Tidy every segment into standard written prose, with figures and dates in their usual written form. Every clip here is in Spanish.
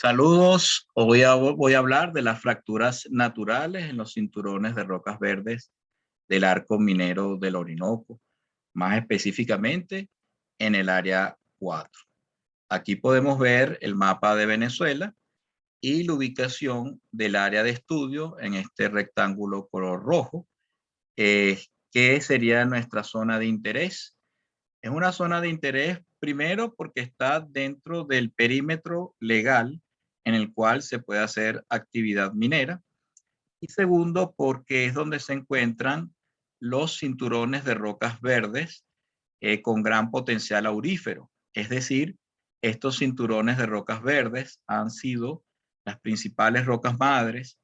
Saludos, hoy voy a hablar de las fracturas naturales en los cinturones de rocas verdes del arco minero del Orinoco, más específicamente en el área 4. Aquí podemos ver el mapa de Venezuela y la ubicación del área de estudio en este rectángulo color rojo, que sería nuestra zona de interés. Es una zona de interés primero porque está dentro del perímetro legal en el cual se puede hacer actividad minera, y segundo porque es donde se encuentran los cinturones de rocas verdes con gran potencial aurífero. Es decir, estos cinturones de rocas verdes han sido las principales rocas madres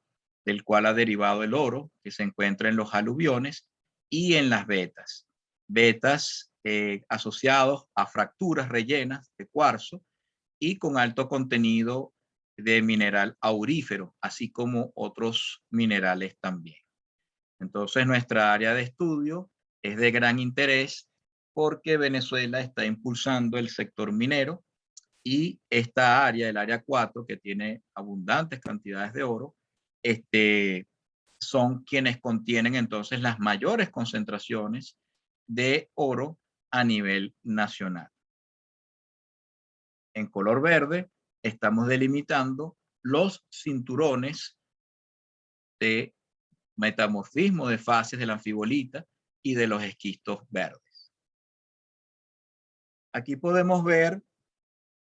del cual ha derivado el oro que se encuentra en los aluviones y en las vetas. Vetas asociados a fracturas rellenas de cuarzo y con alto contenido de mineral aurífero, así como otros minerales también. Entonces, nuestra área de estudio es de gran interés porque Venezuela está impulsando el sector minero y esta área, el área 4, que tiene abundantes cantidades de oro, son quienes contienen entonces las mayores concentraciones de oro a nivel nacional. En color verde estamos delimitando los cinturones de metamorfismo de fases de la anfibolita y de los esquistos verdes. Aquí podemos ver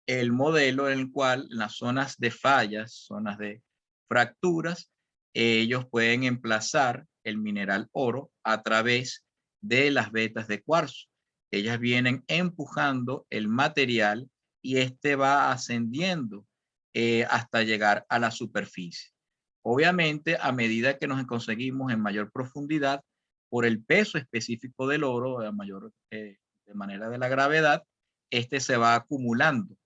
el modelo en el cual en las zonas de fallas, zonas de fracturas, ellos pueden emplazar el mineral oro a través de las vetas de cuarzo. Ellas vienen empujando el material y este va ascendiendo hasta llegar a la superficie. Obviamente, a medida que nos conseguimos en mayor profundidad, por el peso específico del oro, de manera de la gravedad, este se va acumulando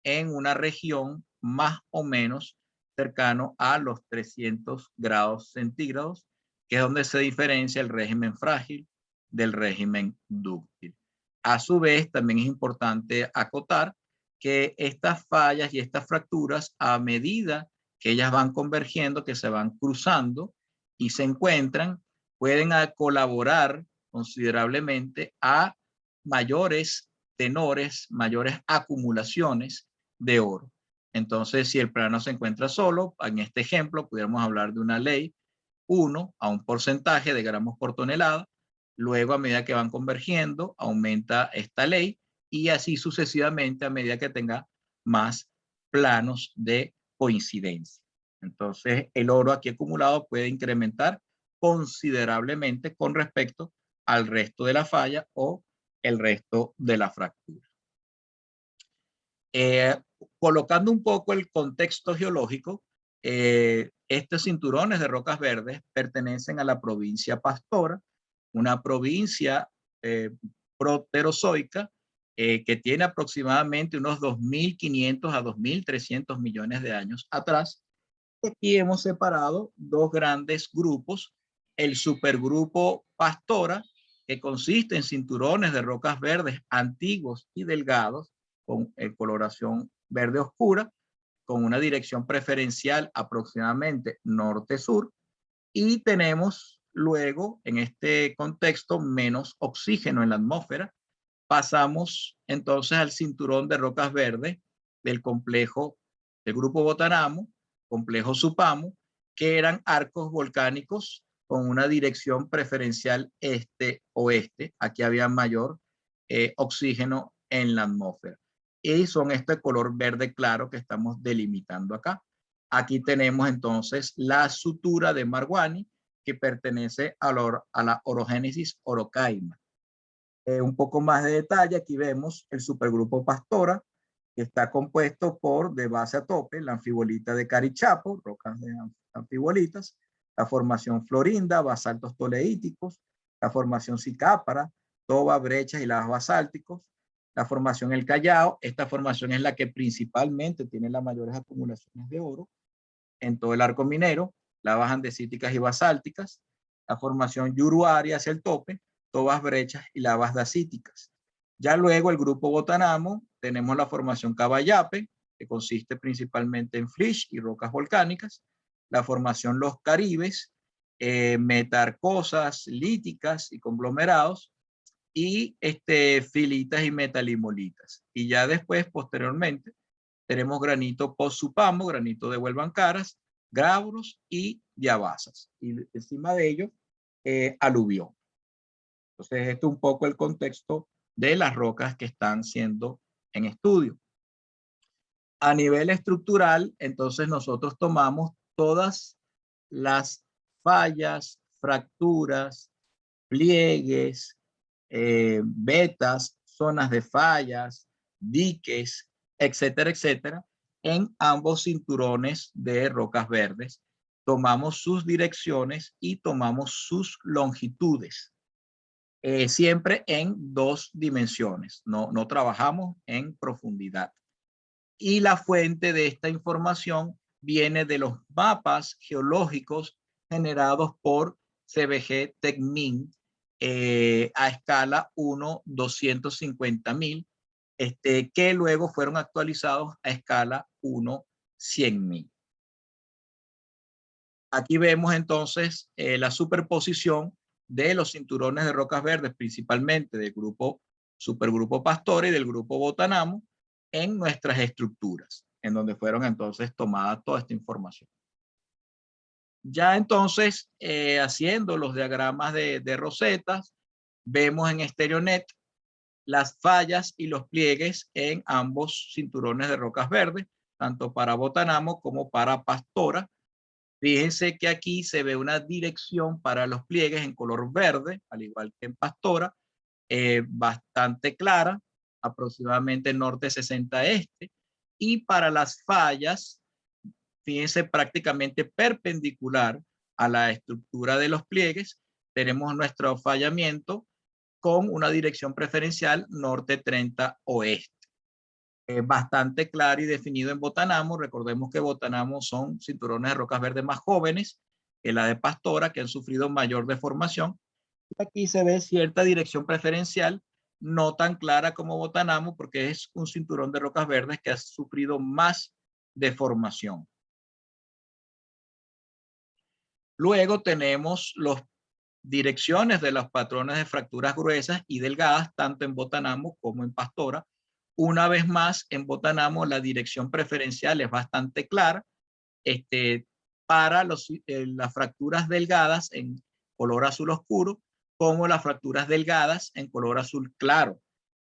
en una región más o menos cercano a los 300 grados centígrados, que es donde se diferencia el régimen frágil del régimen dúctil. A su vez, también es importante acotar que estas fallas y estas fracturas, a medida que ellas van convergiendo, que se van cruzando y se encuentran, pueden colaborar considerablemente a mayores tenores, mayores acumulaciones de oro. Entonces, si el plano se encuentra solo, en este ejemplo, pudiéramos hablar de una ley 1 a un porcentaje de gramos por tonelada. Luego, a medida que van convergiendo, aumenta esta ley y así sucesivamente a medida que tenga más planos de coincidencia. Entonces, el oro aquí acumulado puede incrementar considerablemente con respecto al resto de la falla o el resto de la fractura. Colocando un poco el contexto geológico, estos cinturones de rocas verdes pertenecen a la provincia Pastora, una provincia proterozoica que tiene aproximadamente unos 2.500 a 2.300 millones de años atrás. Aquí hemos separado dos grandes grupos, el supergrupo Pastora, que consiste en cinturones de rocas verdes antiguos y delgados, con coloración verde oscura, con una dirección preferencial aproximadamente norte-sur, y tenemos luego, en este contexto, menos oxígeno en la atmósfera. Pasamos entonces al cinturón de rocas verdes del complejo del grupo Botaramo, complejo Supamo, que eran arcos volcánicos con una dirección preferencial este-oeste. Aquí había mayor oxígeno en la atmósfera. Y son este color verde claro que estamos delimitando acá. Aquí tenemos entonces la sutura de Marwani, que pertenece a la orogénesis orocaima. Un poco más de detalle, aquí vemos el supergrupo Pastora, que está compuesto por, de base a tope, la anfibolita de Carichapo, rocas de anfibolitas, la formación Florinda, basaltos toleíticos, la formación Sicápara, toba, brechas y lavas basálticos, la formación El Callao. Esta formación es la que principalmente tiene las mayores acumulaciones de oro en todo el arco minero, lavas andesíticas y basálticas, la formación Yuruari hacia el tope, tobas, brechas y lavas dacíticas. Ya luego el grupo Botanamo, tenemos la formación Cabayape, que consiste principalmente en flysch y rocas volcánicas, la formación Los Caribes, metarcosas, líticas y conglomerados, y filitas y metalimolitas. Y ya después, posteriormente, tenemos granito post-Supamo, granito de Huelvancaras, gravros y diabasas. Y encima de ello, aluvión. Entonces, esto es un poco el contexto de las rocas que están siendo en estudio. A nivel estructural, entonces nosotros tomamos todas las fallas, fracturas, pliegues, vetas, zonas de fallas, diques, etcétera, etcétera, en ambos cinturones de rocas verdes. Tomamos sus direcciones y tomamos sus longitudes. Siempre en 2 dimensiones, no trabajamos en profundidad. Y la fuente de esta información viene de los mapas geológicos generados por CBG Techmin a escala 1/250.000, que luego fueron actualizados a escala 1/100.000. Aquí vemos entonces la superposición de los cinturones de rocas verdes, principalmente del grupo supergrupo Pastora y del grupo Botanamo, en nuestras estructuras, en donde fueron entonces tomadas toda esta información. Ya entonces, haciendo los diagramas de rosetas, vemos en StereoNet las fallas y los pliegues en ambos cinturones de rocas verdes, tanto para Botanamo como para Pastora. Fíjense que aquí se ve una dirección para los pliegues en color verde, al igual que en Pastora, bastante clara, aproximadamente norte 60 este, y para las fallas, fíjense, prácticamente perpendicular a la estructura de los pliegues, tenemos nuestro fallamiento con una dirección preferencial norte 30 oeste. Bastante claro y definido en Botanamo. Recordemos que Botanamo son cinturones de rocas verdes más jóvenes que la de Pastora, que han sufrido mayor deformación. Aquí se ve cierta dirección preferencial, no tan clara como Botanamo, porque es un cinturón de rocas verdes que ha sufrido más deformación. Luego tenemos las direcciones de los patrones de fracturas gruesas y delgadas, tanto en Botanamo como en Pastora. Una vez más, en Botanamo la dirección preferencial es bastante clara para las fracturas delgadas en color azul oscuro, como las fracturas delgadas en color azul claro,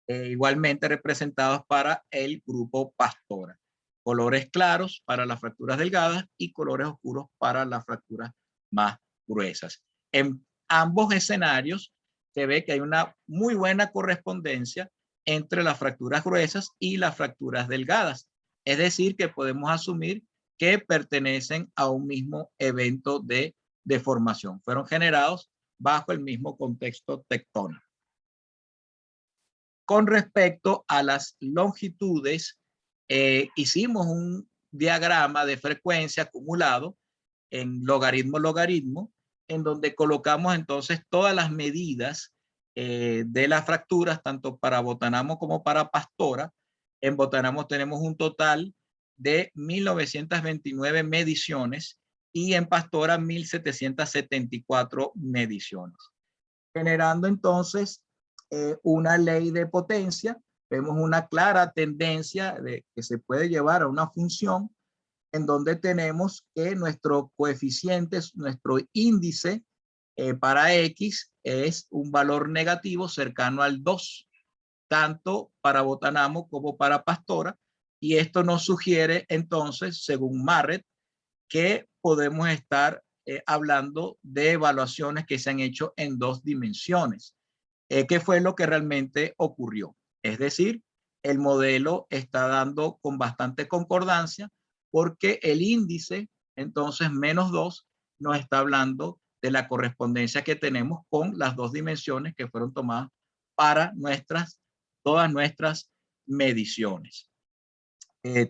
igualmente representados para el grupo Pastora. Colores claros para las fracturas delgadas y colores oscuros para las fracturas más gruesas. En ambos escenarios se ve que hay una muy buena correspondencia entre las fracturas gruesas y las fracturas delgadas. Es decir, que podemos asumir que pertenecen a un mismo evento de deformación. Fueron generados bajo el mismo contexto tectónico. Con respecto a las longitudes, hicimos un diagrama de frecuencia acumulado en logaritmo-logaritmo, en donde colocamos entonces todas las medidas de las fracturas, tanto para Botanamo como para Pastora. En Botanamo tenemos un total de 1929 mediciones y en Pastora 1774 mediciones. Generando entonces una ley de potencia, vemos una clara tendencia de que se puede llevar a una función en donde tenemos que nuestro coeficiente, nuestro índice para X es un valor negativo cercano al 2, tanto para Botanamo como para Pastora, y esto nos sugiere entonces, según Marret, que podemos estar hablando de evaluaciones que se han hecho en 2 dimensiones. ¿Qué fue lo que realmente ocurrió? Es decir, el modelo está dando con bastante concordancia porque el índice, entonces -2, nos está hablando de la correspondencia que tenemos con las 2 dimensiones que fueron tomadas para todas nuestras mediciones.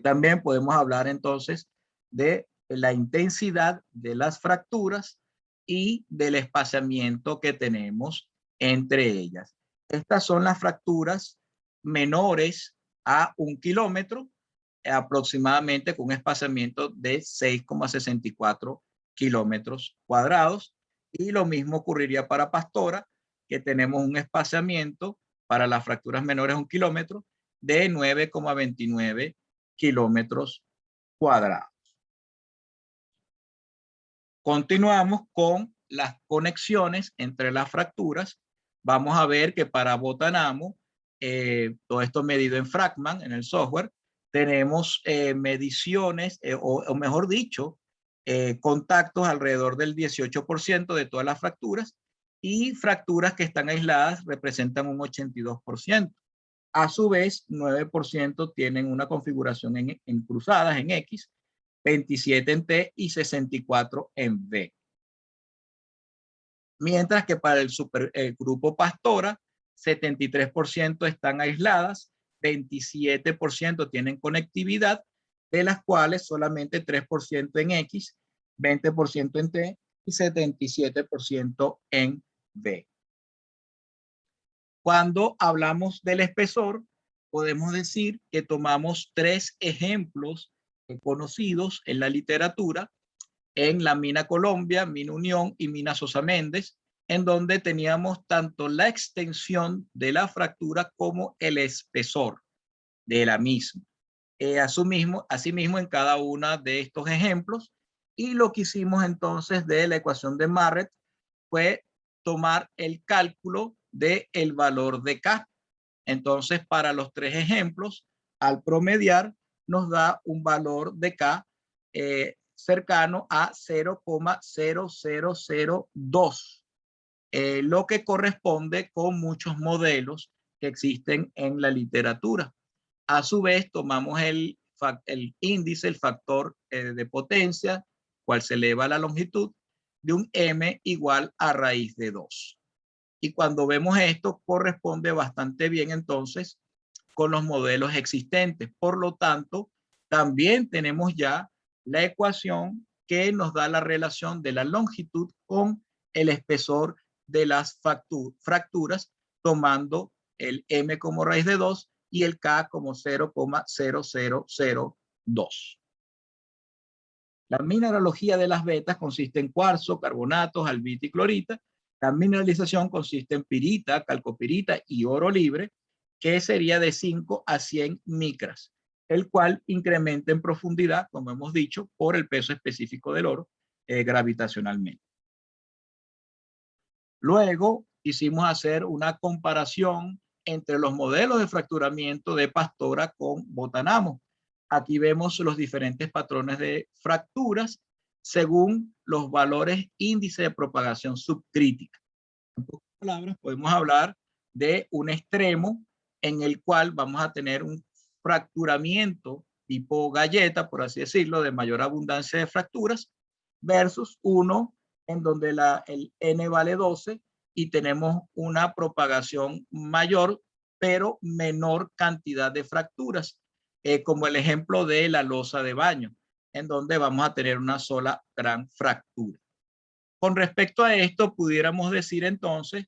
También podemos hablar entonces de la intensidad de las fracturas y del espaciamiento que tenemos entre ellas. Estas son las fracturas menores a 1 kilómetro aproximadamente con un espaciamiento de 6,64 kilómetros cuadrados. Y lo mismo ocurriría para Pastora, que tenemos un espaciamiento para las fracturas menores a 1 kilómetro de 9,29 kilómetros cuadrados. Continuamos con las conexiones entre las fracturas. Vamos a ver que para Botanamo, todo esto medido en Fragman, en el software, tenemos mediciones, o mejor dicho, contactos alrededor del 18% de todas las fracturas, y fracturas que están aisladas representan un 82%. A su vez, 9% tienen una configuración en cruzadas, en X, 27 en T y 64 en V. Mientras que para el grupo Pastora, 73% están aisladas, 27% tienen conectividad, de las cuales solamente 3% en X, 20% en T y 77% en V. Cuando hablamos del espesor, podemos decir que tomamos 3 ejemplos conocidos en la literatura, en la mina Colombia, mina Unión y mina Sosa Méndez, en donde teníamos tanto la extensión de la fractura como el espesor de la misma. Asimismo, en cada uno de estos ejemplos, y lo que hicimos entonces de la ecuación de Marret fue tomar el cálculo del valor de K. Entonces, para los 3 ejemplos, al promediar, nos da un valor de K cercano a 0,0002, lo que corresponde con muchos modelos que existen en la literatura. A su vez, tomamos el índice, el factor de potencia, cual se eleva a la longitud, de un m igual a raíz de 2. Y cuando vemos esto, corresponde bastante bien entonces con los modelos existentes. Por lo tanto, también tenemos ya la ecuación que nos da la relación de la longitud con el espesor de las fracturas, tomando el m como raíz de 2 y el k como 0,0002. La mineralogía de las vetas consiste en cuarzo, carbonatos, albita y clorita. La mineralización consiste en pirita, calcopirita y oro libre, que sería de 5 a 100 micras, el cual incrementa en profundidad, como hemos dicho, por el peso específico del oro gravitacionalmente. Luego quisimos hacer una comparación entre los modelos de fracturamiento de Pastora con Botanamo. Aquí vemos los diferentes patrones de fracturas según los valores índice de propagación subcrítica. En pocas palabras, podemos hablar de un extremo en el cual vamos a tener un fracturamiento tipo galleta, por así decirlo, de mayor abundancia de fracturas, versus uno en donde el N vale 12 y tenemos una propagación mayor, pero menor cantidad de fracturas, como el ejemplo de la losa de baño, en donde vamos a tener una sola gran fractura. Con respecto a esto, pudiéramos decir entonces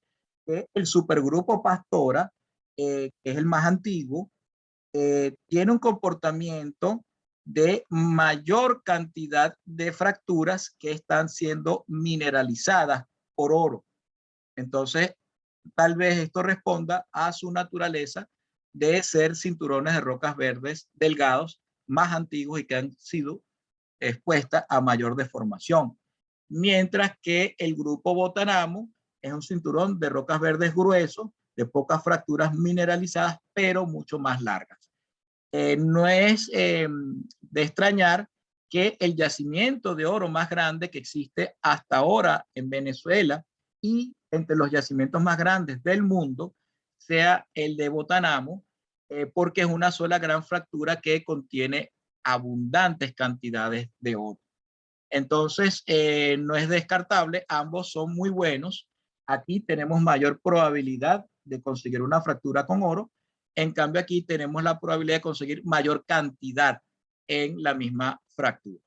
que el supergrupo Pastora, que es el más antiguo, tiene un comportamiento de mayor cantidad de fracturas que están siendo mineralizadas por oro. Entonces, tal vez esto responda a su naturaleza de ser cinturones de rocas verdes delgados, más antiguos y que han sido expuestas a mayor deformación. Mientras que el grupo Botanamo es un cinturón de rocas verdes gruesos, de pocas fracturas mineralizadas, pero mucho más largas. No es de extrañar que el yacimiento de oro más grande que existe hasta ahora en Venezuela y entre los yacimientos más grandes del mundo sea el de Botanamo, porque es una sola gran fractura que contiene abundantes cantidades de oro. Entonces, no es descartable, ambos son muy buenos. Aquí tenemos mayor probabilidad de conseguir una fractura con oro. En cambio, aquí tenemos la probabilidad de conseguir mayor cantidad en la misma fractura.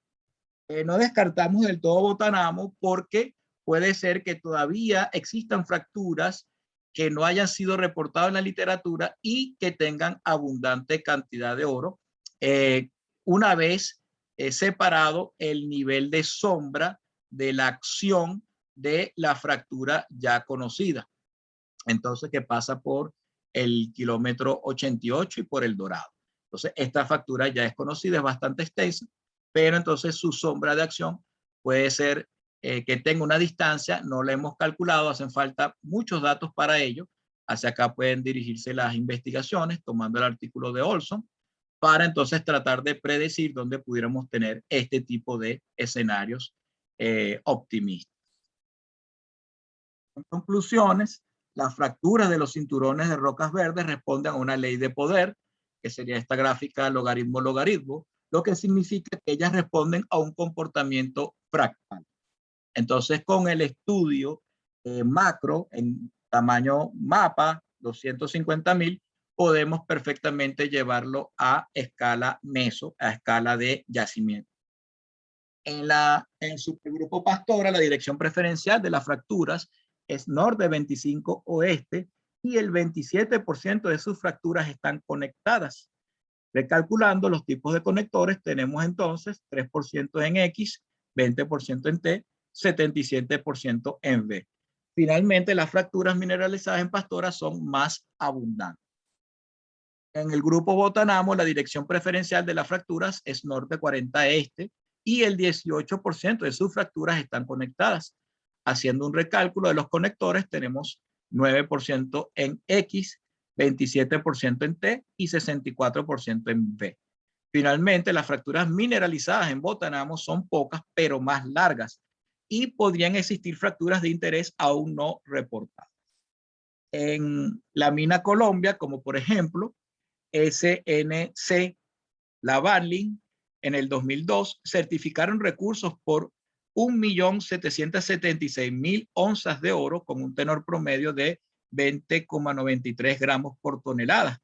No descartamos del todo Botanamo porque puede ser que todavía existan fracturas que no hayan sido reportadas en la literatura y que tengan abundante cantidad de oro, una vez separado el nivel de sombra de la acción de la fractura ya conocida. Entonces, que pasa por el kilómetro 88 y por el Dorado. Entonces, esta fractura ya es conocida, es bastante extensa, pero entonces su sombra de acción puede ser que tenga una distancia, no la hemos calculado, hacen falta muchos datos para ello. Hacia acá pueden dirigirse las investigaciones tomando el artículo de Olson para entonces tratar de predecir dónde pudiéramos tener este tipo de escenarios optimistas. En conclusiones, las fracturas de los cinturones de rocas verdes responden a una ley de poder, que sería esta gráfica logaritmo-logaritmo, lo que significa que ellas responden a un comportamiento fractal. Entonces, con el estudio macro en tamaño mapa, 250.000, podemos perfectamente llevarlo a escala meso, a escala de yacimiento. En el supergrupo Pastora, la dirección preferencial de las fracturas es norte 25 oeste y el 27% de sus fracturas están conectadas. Recalculando los tipos de conectores, tenemos entonces 3% en X, 20% en T, 77% en V. Finalmente, las fracturas mineralizadas en Pastora son más abundantes. En el grupo Botanamo, la dirección preferencial de las fracturas es norte 40 este y el 18% de sus fracturas están conectadas. Haciendo un recálculo de los conectores, tenemos 9% en X, 27% en T y 64% en V. Finalmente, las fracturas mineralizadas en Botanamo son pocas, pero más largas, y podrían existir fracturas de interés aún no reportadas. En la mina Colombia, como por ejemplo, SNC, la Barling, en el 2002 certificaron recursos por 1.776.000 onzas de oro con un tenor promedio de 20,93 gramos por tonelada,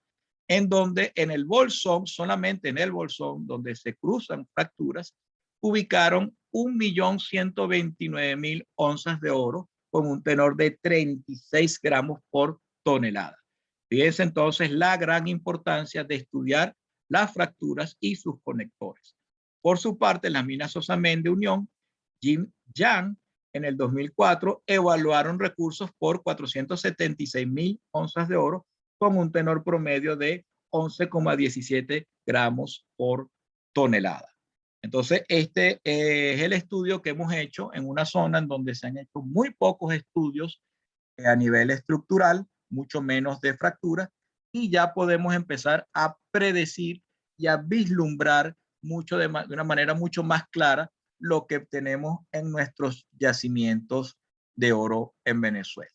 en donde en el bolsón, solamente en el bolsón, donde se cruzan fracturas, ubicaron 1.129.000 onzas de oro con un tenor de 36 gramos por tonelada. Fíjense entonces la gran importancia de estudiar las fracturas y sus conectores. Por su parte, las minas Sosamen de Unión, Jim Yang, en el 2004, evaluaron recursos por 476.000 onzas de oro con un tenor promedio de 11,17 gramos por tonelada. Entonces, este es el estudio que hemos hecho en una zona en donde se han hecho muy pocos estudios a nivel estructural, mucho menos de fractura, y ya podemos empezar a predecir y a vislumbrar de una manera mucho más clara lo que tenemos en nuestros yacimientos de oro en Venezuela.